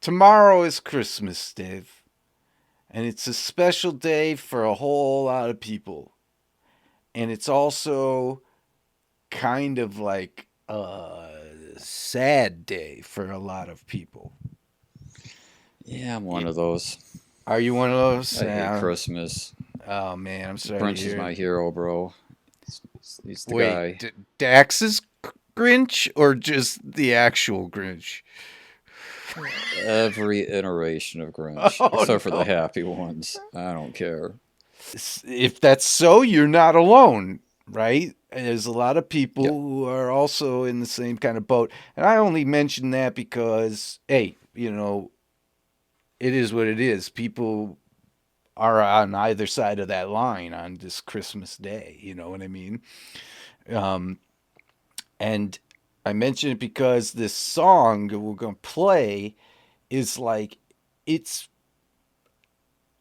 Tomorrow is Christmas, Dave. And it's a special day for a whole lot of people. And it's also kind of like a sad day for a lot of people. Yeah, I'm one Y- of those. Are you one of those? I hate Yeah. Christmas. Oh man, I'm sorry to Grinch is hear my it. hero, bro. He's the Wait, guy. Dax's Grinch or just the actual Grinch? Every iteration of Grinch, Oh except for the no. happy ones. I don't care. If that's so, you're not alone, right? There's a lot of people Yep. who are also in the same kind of boat. And I only mention that because, hey, it is what it is. People are on either side of that line on this Christmas day. You know what I mean? Um, and I mention it because this song that we're going to play is like, it's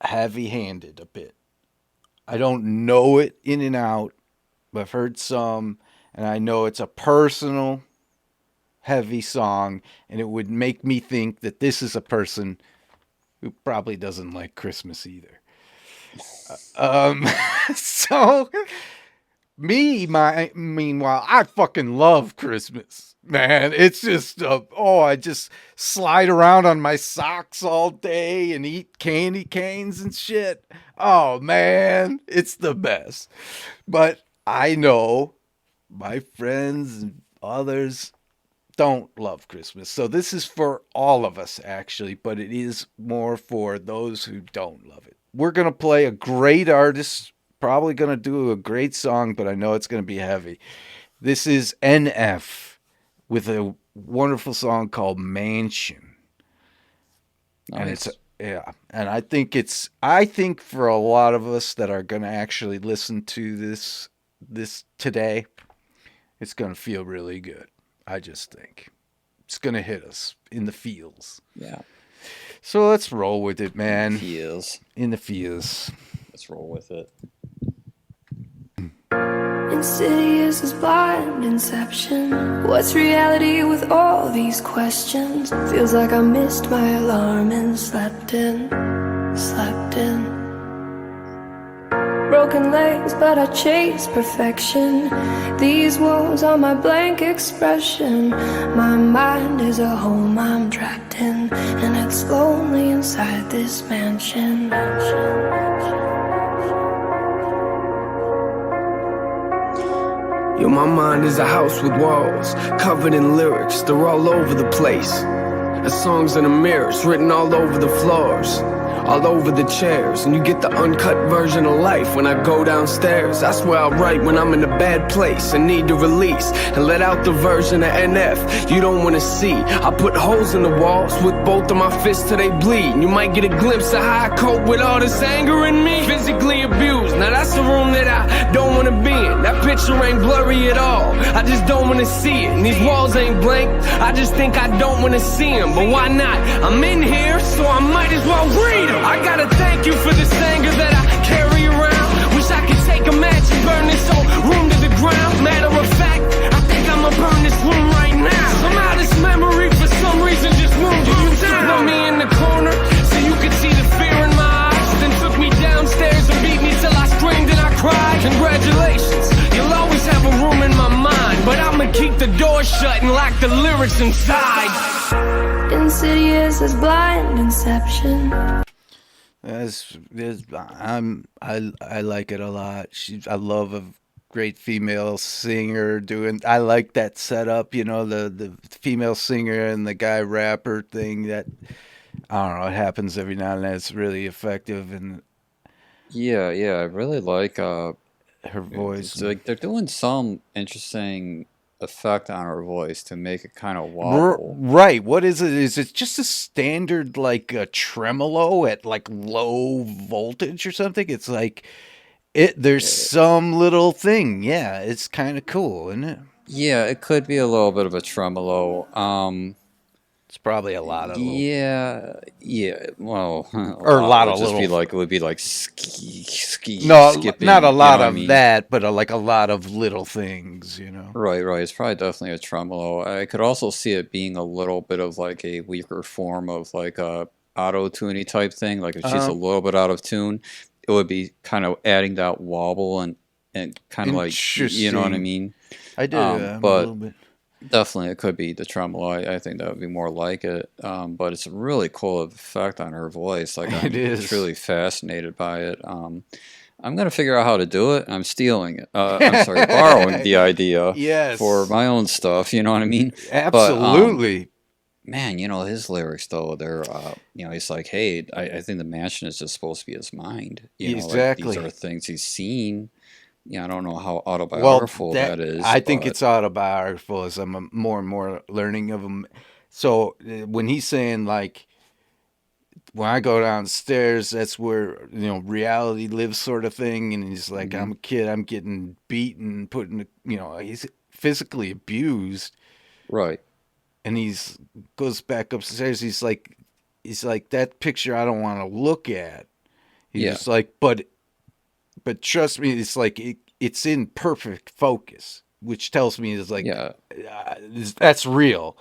heavy handed a bit. I don't know it in and out. I've heard some, and I know it's a personal, heavy song, and it would make me think that this is a person who probably doesn't like Christmas either. Um, so meanwhile, I fucking love Christmas, man. It's just, I just slide around on my socks all day and eat candy canes and shit. Oh man, it's the best. But I know my friends and others don't love Christmas. So this is for all of us, actually, but it is more for those who don't love it. We're going to play a great artist, probably going to do a great song, but I know it's going to be heavy. This is NF with a wonderful song called Mansion. And it's, Nice. yeah. And I think for a lot of us that are going to actually listen to this today, it's going to feel really good. I just think it's going to hit us in the feels. Yeah. So let's roll with it, In the man. feels. In the feels. Let's roll with it. Insidious as blind inception. What's reality with all these questions? Feels like I missed my alarm and slept in, slept in. Broken legs, but I chase perfection. These walls are my blank expression. My mind is a home I'm trapped in, and it's lonely inside this mansion. Yo, my mind is a house with walls, covered in lyrics, they're all over the place. The songs in the mirrors, written all over the floors, all over the chairs. And you get the uncut version of life when I go downstairs. That's where I write when I'm in a bad place and need to release, and let out the version of NF you don't want to see. I put holes in the walls with both of my fists till they bleed. You might get a glimpse of how I cope with all this anger in me. Physically abused, now that's the room that I don't want to be in. That picture ain't blurry at all, I just don't want to see it. And these walls ain't blank, I just think I don't want to see them. But why not? I'm in here, so I might as well read them. I gotta thank you for this anger that I carry around. Wish I could take a match and burn this whole room to the ground. Matter of fact, I think I'ma burn this room right now. Somehow this memory for some reason just moved you down. Put me in the corner so you could see the fear in my eyes. Then took me downstairs and beat me till I screamed and I cried. Congratulations, you'll always have a room in my mind, but I'ma keep the door shut and lock the lyrics inside. Insidious as blind inception. I like it a lot. I love a great female singer doing. I like that setup. The female singer and the guy rapper thing. That I don't know. It happens every now and then. It's really effective, and Yeah, yeah. I really like her voice. it's like they're doing some interesting effect on her voice to make it kind of wobble. Right. What is it? Is it just a standard like a tremolo at like low voltage or something? It's like there's some little thing. Yeah, it's kind of cool, isn't it? Yeah, it could be a little bit of a tremolo. It's probably a lot of them. Yeah. Well, Or a lot would of just be little. like it would be like ski No, skipping. not a You know lot what I of mean? that, but like a lot of little things, you know. Right, right. It's probably definitely a tremolo. I could also see it being a little bit of like a weaker form of like a auto-tuny type thing. Like if she's a Uh, little bit out of tune, it would be kind of adding that wobble and kind of like you know what I Interesting. mean. I did a But little bit. definitely it could be the tremolo. I think that would be more like it. But it's a really cool effect on her voice. Like It I'm is. truly fascinated by it. I'm gonna figure out how to do it. I'm stealing it. I'm sorry, borrowing the idea for Yes, my own stuff. You know what I mean? But absolutely. man, his lyrics though, they're he's like, hey, I think the mansion is just supposed to be his mind. Like these are Exactly. things he's seen. Yeah, I don't know how Well, autobiographical that that is, I think but it's autobiographical as I'm more and more learning of him. So when he's saying like, when I go downstairs, that's where reality lives, sort of thing. And he's like, mhm, I'm a kid, I'm getting beaten, he's physically abused, right, and he's goes back upstairs. He's like that picture I don't want to look at. He's yeah, just like, but trust me, it's like it's in perfect focus, which tells me it's like yeah, that's real.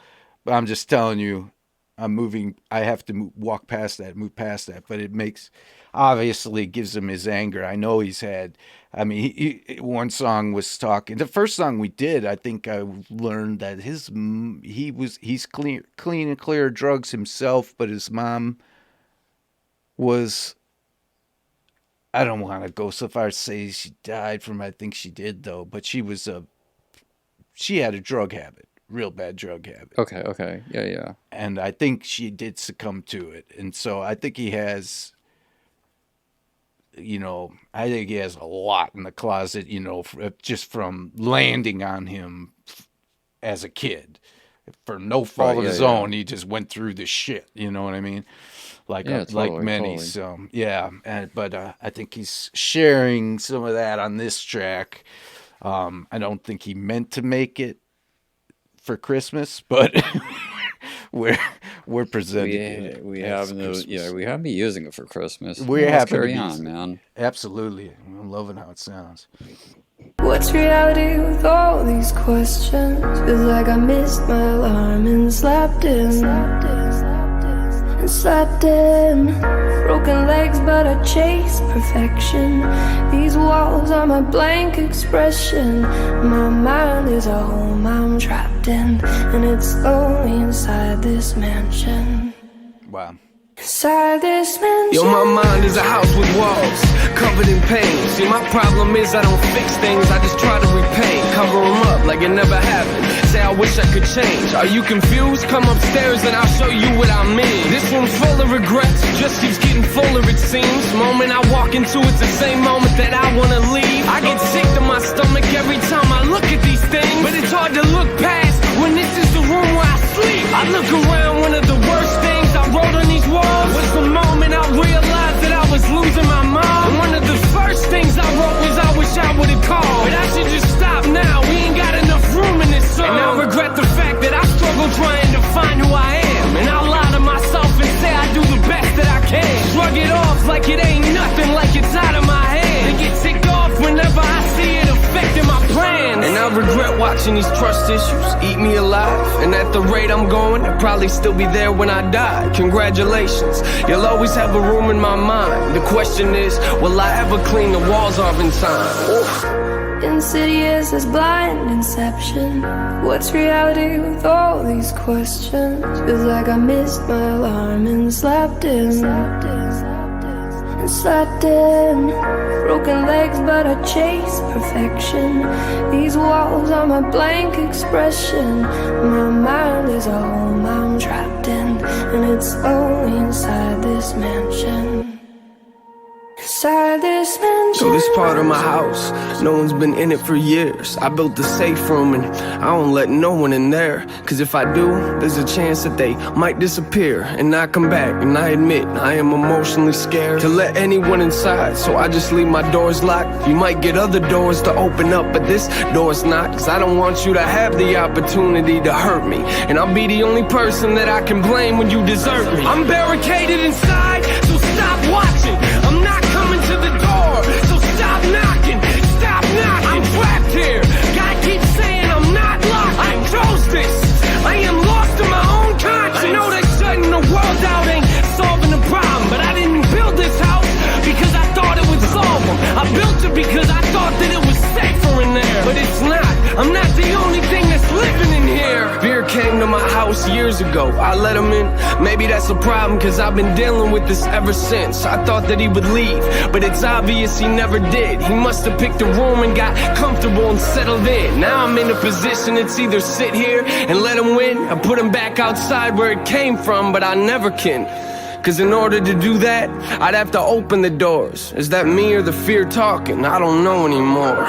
But I'm just telling you, I'm moving. I have to walk past that, move past that. But it makes obviously gives him his anger. I know he's had. I mean, one song was talking. The first song we did, I think I learned that he's clean and clear of drugs himself, but his mom was. I don't want to go so far as to say she died from. I think she did though, but she had a drug habit, real bad drug habit, okay, okay, yeah, yeah, and I think she did succumb to it. And so I think he has, I think he has a lot in the closet, just from landing on him as a kid. For no fault right, of yeah, his yeah, own, he just went through the shit. You know what I mean? yeah, Like totally, many. totally. So yeah, but I think he's sharing some of that on this track. I don't think he meant to make it for Christmas, but we're we're presenting it We as have no, yeah, Christmas. we have me using it for Christmas. We Let's happen to carry be on, man. absolutely. I'm loving how it sounds. What's reality with all these questions? Feels like I missed my alarm and slept in. And slept in. Broken legs, but I chase perfection. These walls are my blank expression. My mind is a home I'm trapped in, and it's lonely inside this mansion. Wow. Inside this Yo, mansion. my mind is a house with walls, covered in pain. See, my problem is I don't fix things, I just try to repay. Cover them up like it never happened. Say I wish I could change. Are you confused? Come upstairs and I'll show you what I mean. This room's full of regrets, just keeps getting fuller it seems. Moment I walk into it's the same moment that I wanna leave. I get sick to my stomach every time I look at these things, but it's hard to look past when this is the room where I sleep. I look around, one of the worst things I wrote on these walls was the moment I realized that I was losing my mom. And one of the first things I wrote was I wish I would've called, but I should just stop now, we ain't got enough room in this song. And I regret the fact that I struggle trying to find who I am, and I lie to myself and say I do the best that I can. Shrug it off like it ain't nothing, like it's out of my hand, and get ticked off whenever I see it affecting my plans. And I regret watching these trust issues eat me alive, and at the rate I'm going, I'll probably still be there when I die. Congratulations, you'll always have a room in my mind. The question is, will I ever clean the walls off in time? Oof. Insidious as blind inception. What's reality with all these questions? Feels like I missed my alarm and slept in. And slept in. Broken legs, but I chase perfection. These walls are my blank expression. My mind is a home I'm trapped in, and it's only inside this mansion. Inside this mansion. So this part of my house, no one's been in it for years. I built the safe room and I don't let no one in there. Cause if I do, there's a chance that they might disappear and not come back. And I admit, I am emotionally scared to let anyone inside, so I just leave my doors locked. You might get other doors to open up, but this door's not. Cause I don't want you to have the opportunity to hurt me, and I'll be the only person that I can blame when you desert me. I'm barricaded inside, so stop watching. I'm not coming to the door, so stop knocking. Stop knocking. I'm trapped here. God keeps saying I'm not locked. I chose this. I am lost in my own conscience. I know that shutting the world out ain't solving the problem, but I didn't build this house because I thought it would solve them. I built it because I thought that it was safer in there, but it's not. I'm not the only thing that's living in here. Beer came to my house years ago. I let him in. Maybe that's a problem, cause I've been dealing with this ever since. I thought that he would leave, but it's obvious he never did. He must have picked a room and got comfortable and settled in. Now I'm in a position, it's either sit here and let him win or put him back outside where it came from, but I never can. Cause in order to do that, I'd have to open the doors. Is that me or the fear talking? I don't know anymore.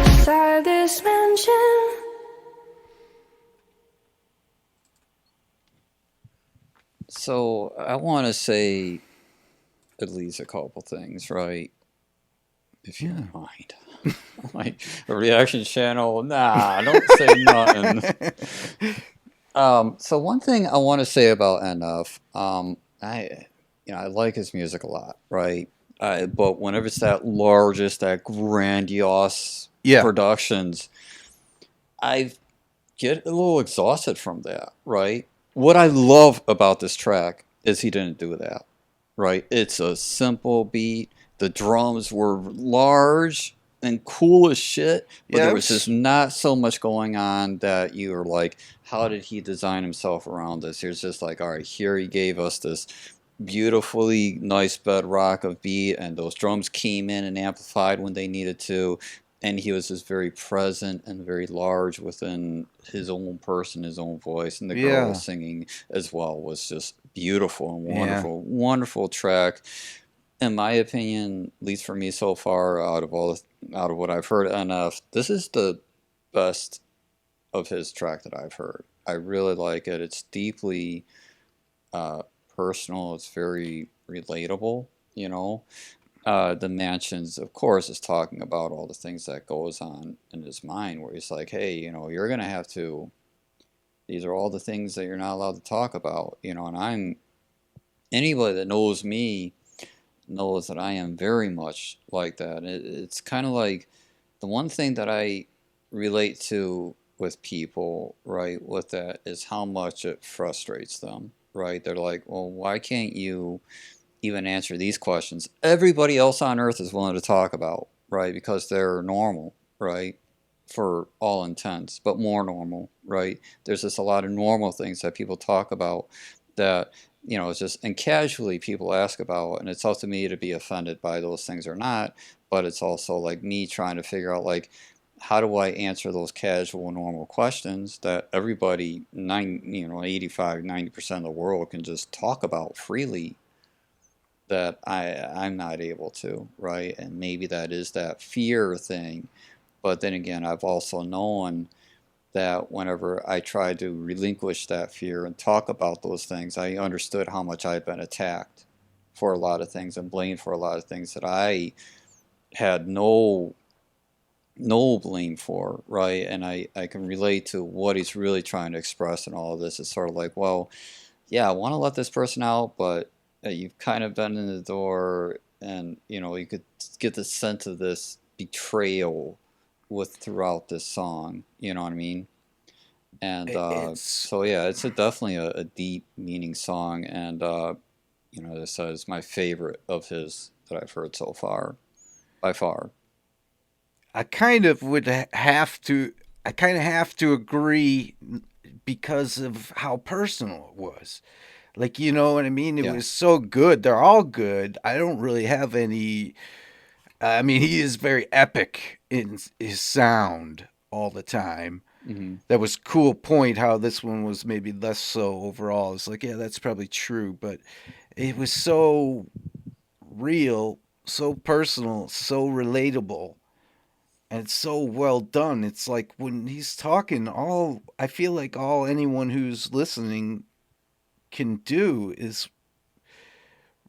Inside this mansion. So I want to say at least a couple things, right? If you don't mind. Like a reaction channel, nah, don't say nothing. So one thing I want to say about NF, I like his music a lot, right? But whenever it's that largest, that grandiose Yeah. productions, I get a little exhausted from that, right? What I love about this track is he didn't do that, right? It's a simple beat. The drums were large and cool as shit, but Yeah, there it was was- just not so much going on that you were like, how did he design himself around this? It's just like, all right, here he gave us this beautifully nice bedrock of beat, and those drums came in and amplified when they needed to, and he was just very present and very large within his own person, his own voice, and the girl Yeah. singing as well was just beautiful and Yeah. wonderful, wonderful track. In my opinion, at least for me so far, out of what I've heard, NF, this is the best of his track that I've heard. I really like it. It's deeply uh, personal. It's very relatable. You know, the mansions, of course, is talking about all the things that goes on in his mind, where he's like, hey, you're gonna have to. These are all the things that you're not allowed to talk about. And anybody that knows me knows that I am very much like that. It's kind of like the one thing that I relate to with people, right, with that is how much it frustrates them, right? They're like, well, why can't you even answer these questions everybody else on earth is willing to talk about, right? Because they're normal, right? For all intents, but more normal, right? There's just a lot of normal things that people talk about that, it's just, and casually people ask about, and it's up to me to be offended by those things or not, but it's also like me trying to figure out, like, how do I answer those casual, normal questions that everybody, 85, 90% of the world can just talk about freely, that I'm not able to, right? And maybe that is that fear thing. But then again, I've also known that whenever I tried to relinquish that fear and talk about those things, I understood how much I'd been attacked for a lot of things and blamed for a lot of things that I had no blame for, right? And I can relate to what he's really trying to express in all of this. It's sort of like, well, yeah, I want to let this person out, but you've kind of been in the door, and you could get the sense of this betrayal with throughout this song. You know what I mean? And It's so yeah, it's definitely a deep meaning song, and as I said, it's my favorite of his that I've heard so far, by far. I kind of have to agree because of how personal it was. Like, you know what I mean? It Yeah. was so good. They're all good. I don't really have any. I mean, he is very epic in his sound all the time. Hmm. That was cool point how this one was maybe less so overall. It's like, yeah, that's probably true, but it was so real, so personal, so relatable, and it's so well done. It's like when he's talking, all I feel like all anyone who's listening can do is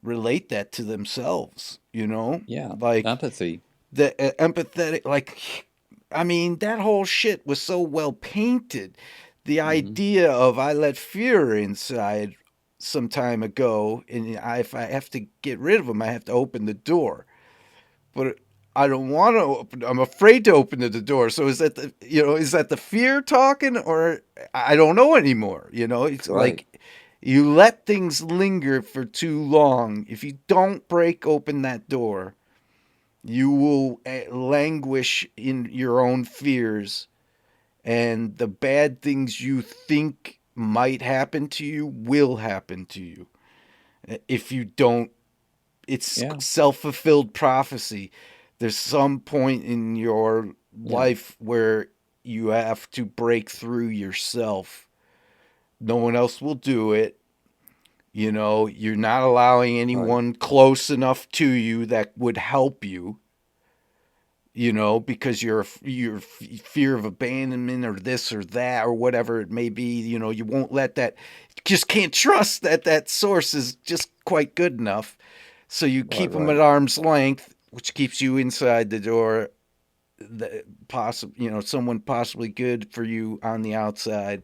relate that to themselves, you know? Yeah. Like Empathy. the empathetic, like, I mean, that whole shit was so well painted. The Hmm. idea of I let fear inside some time ago, and if I have to get rid of them, I have to open the door. But I don't want to open. I'm afraid to open the door. So is that is that the fear talking, or I don't know anymore. It's Right. like you let things linger for too long. If you don't break open that door, you will languish in your own fears, and the bad things you think might happen to you will happen to you if you don't. It's Yeah. self-fulfilled prophecy. There's some point in your Yeah. life where you have to break through yourself. No one else will do it. You're not allowing Right. anyone close enough to you that would help you, because your fear of abandonment or this or that or whatever it may be. You won't let that. Just can't trust that source is just quite good enough. So you Right. keep them at Right. arm's length, which keeps you inside the door. Someone possibly good for you on the outside,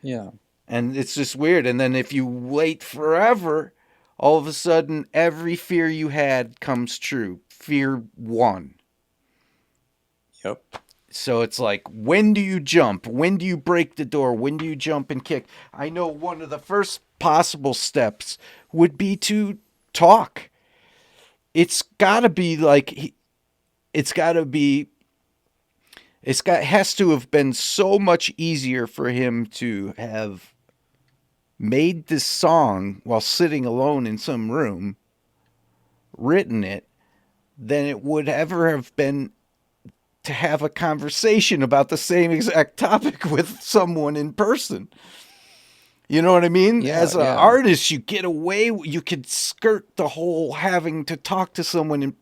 Yeah. and it's just weird. And then if you wait forever, all of a sudden every fear you had comes true. Fear won. Yep. So it's like, when do you jump? When do you break the door? When do you jump and kick? I know one of the first possible steps would be to talk. It's got to be like, it's got to be, has to have been so much easier for him to have made this song while sitting alone in some room, written it, than it would ever have been to have a conversation about the same exact topic with someone in person. You know what I mean? Yeah. As an Yeah. artist, you get away, you could skirt the whole having to talk to someone in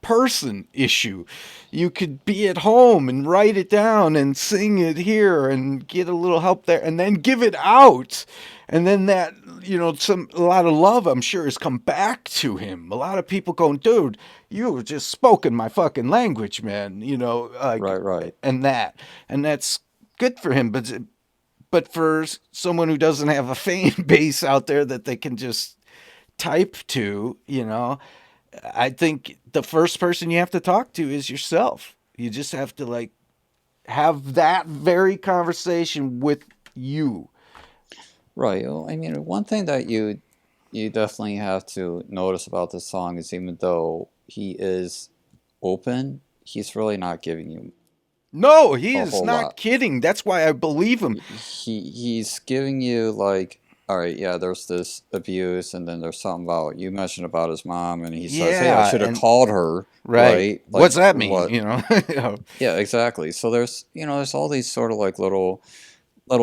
person issue. You could be at home and write it down and sing it here and get a little help there and then give it out. And then that, a lot of love, I'm sure, has come back to him. A lot of people going, dude, you were just spoken my fucking language, man. Like, Right. Right. and that. And that's good for him. But for someone who doesn't have a fan base out there that they can just type to, I think the first person you have to talk to is yourself. You just have to like have that very conversation with you. Right. Well, I mean, one thing that you definitely have to notice about this song is even though he is open, he's really not giving you No, he a is whole not lot. kidding. That's why I believe him. He's giving you like, all right, yeah, there's this abuse, and then there's something about you mentioned about his mom, and he says, hey, I Yeah, should have and called her, right. right? Like What's that mean? what? Yeah, exactly. So there's all these sort of like little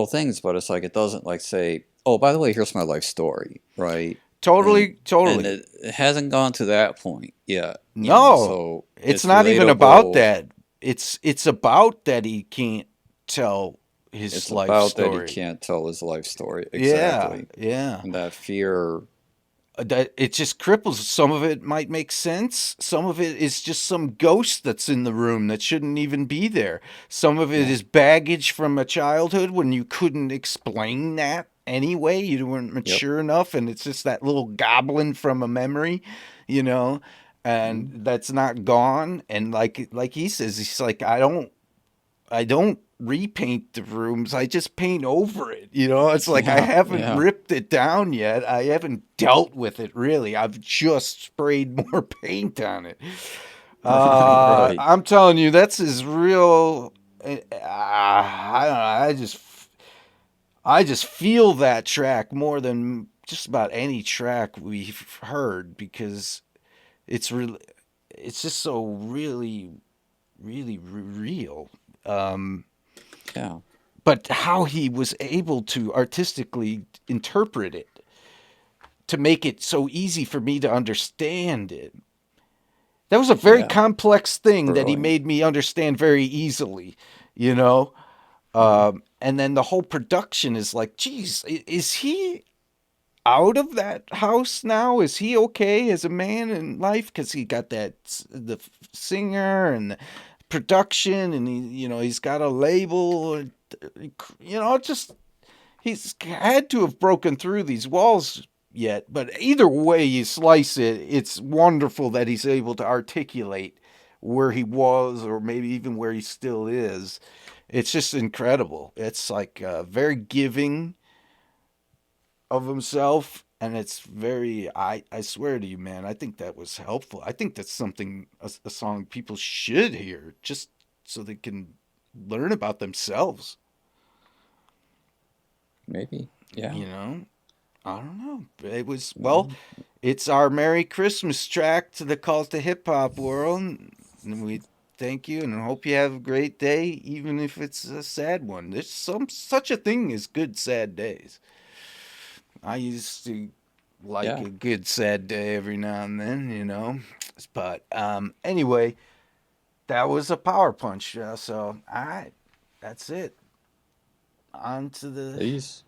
things, but it's like it doesn't like say, oh, by the way, here's my life story, right? And Totally, and totally. it hasn't gone to that point yet, No, so it's it's not even about relatable. that. It's about that he can't tell his It's life about that he story. can't tell his life story Yeah, exactly, yeah. and that fear. That it just cripples. Some of it might make sense. Some of it is just some ghost that's in the room that shouldn't even be there. Some of it Yeah. is baggage from a childhood when you couldn't explain that anyway. You weren't Yep. mature enough, and it's just that little goblin from a memory, you know, and Mhm. that's not gone. And like he says, he's like, I don't repaint the rooms. I just paint over it. It's like I Yeah. haven't Yeah. ripped it down yet. I haven't dealt with it really. I've just sprayed more paint on it. Right. I'm telling you, that's his real. I don't know. I just feel that track more than just about any track we've heard because it's really, it's just so really, really real. Um, Yeah. but how he was able to artistically interpret it to make it so easy for me to understand it. That was a very Yeah. complex thing that he Brilliant. made me understand very easily, you know? Mhm. And then the whole production is like, geez, is he out of that house now? Is he okay as a man in life? Because he got the singer and the production, and he's got a label. Just he's had to have broken through these walls yet. But either way you slice it, it's wonderful that he's able to articulate where he was, or maybe even where he still is. It's just incredible. It's like very giving of himself, and it's very, I swear to you, man, I think that was helpful. I think that's something, a song people should hear, just so they can learn about themselves. Maybe. Yeah. you know I don't know. It was, well, Mhm. it's our Merry Christmas track to the Calls to Hip Hop world, and we thank you and hope you have a great day, even if it's a sad one. There's such a thing as good sad days. I used to like Yeah. a good sad day every now and then. But anyway, that was a power punch. So all right, that's it. On to the Peace.